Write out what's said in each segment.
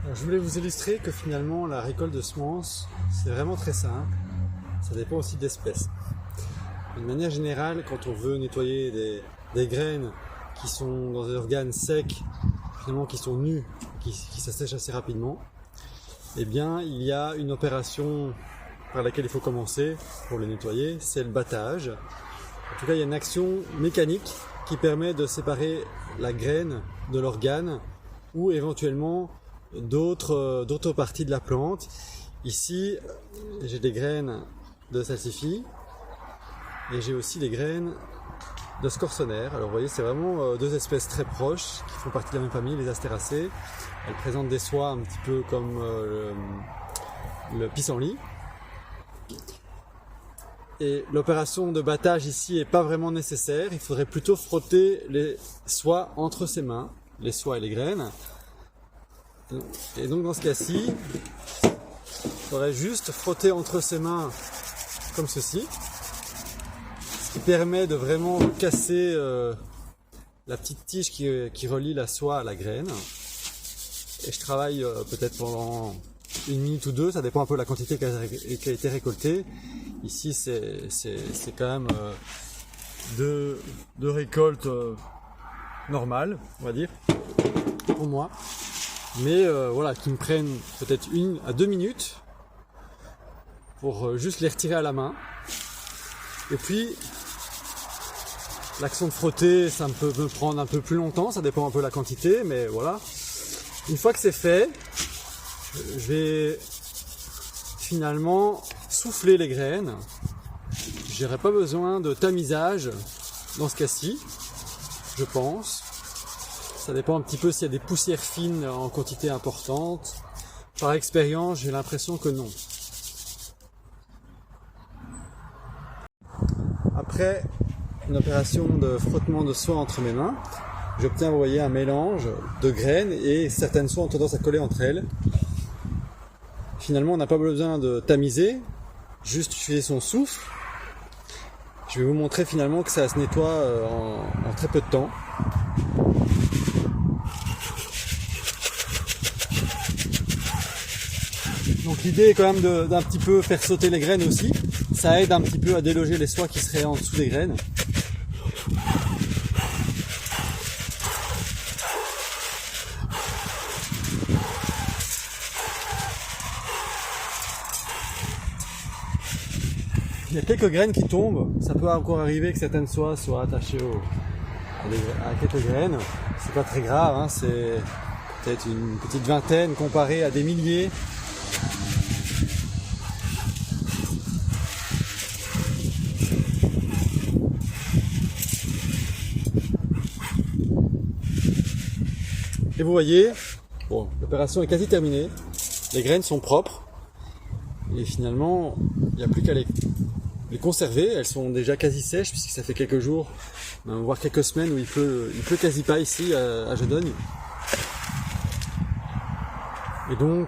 Alors, je voulais vous illustrer que finalement la récolte de semences, c'est vraiment très simple. Ça dépend aussi de l'espèce. De manière générale, quand on veut nettoyer des graines qui sont dans des organes secs, finalement qui sont nus, qui s'assèchent assez rapidement, eh bien il y a une opération par laquelle il faut commencer pour les nettoyer, c'est le battage. En tout cas, il y a une action mécanique qui permet de séparer la graine de l'organe ou éventuellement d'autres parties de la plante. Ici, j'ai des graines de salsifis et j'ai aussi des graines de scorsonère. Alors vous voyez, c'est vraiment deux espèces très proches qui font partie de la même famille, les Astéracées. Elles présentent des soies un petit peu comme le pissenlit. Et l'opération de battage ici n'est pas vraiment nécessaire. Il faudrait plutôt frotter les soies entre ses mains, les soies et les graines. Et donc dans ce cas-ci, il faudrait juste frotter entre ses mains comme ceci, ce qui permet de vraiment casser la petite tige qui relie la soie à la graine. Et je travaille peut-être pendant 1 minute ou 2, ça dépend un peu de la quantité qui a été récoltée. Ici c'est quand même deux récoltes normales, on va dire, pour moi. Mais voilà, qui me prennent peut-être 1 à 2 minutes pour juste les retirer à la main. Et puis l'action de frotter, ça peut me prendre un peu plus longtemps, ça dépend un peu de la quantité, mais voilà. Une fois que c'est fait, je vais finalement souffler les graines. J'aurai pas besoin de tamisage dans ce cas-ci, je pense. Ça dépend un petit peu s'il y a des poussières fines en quantité importante. Par expérience, j'ai l'impression que non. Après une opération de frottement de soie entre mes mains, j'obtiens, vous voyez, un mélange de graines et certaines soies ont tendance à coller entre elles. Finalement, on n'a pas besoin de tamiser, juste utiliser son souffle. Je vais vous montrer finalement que ça se nettoie en très peu de temps. Donc l'idée est quand même d'un petit peu faire sauter les graines aussi. Ça aide un petit peu à déloger les soies qui seraient en dessous des graines. Il y a quelques graines qui tombent. Ça peut encore arriver que certaines soies soient attachées à quelques graines. C'est pas très grave, hein. C'est peut-être une petite vingtaine comparé à des milliers. Et vous voyez, bon, l'opération est quasi terminée. Les graines sont propres. Et finalement, il n'y a plus qu'à les conserver. Elles sont déjà quasi sèches puisque ça fait quelques jours, voire quelques semaines où il pleut quasi pas ici à Jodogne. Et donc,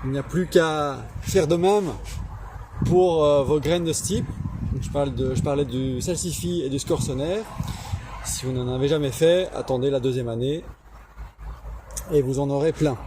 il n'y a plus qu'à faire de même pour vos graines de ce type. Donc, je parlais du salsifis et du scorsonère. Si vous n'en avez jamais fait, attendez la 2e année et vous en aurez plein.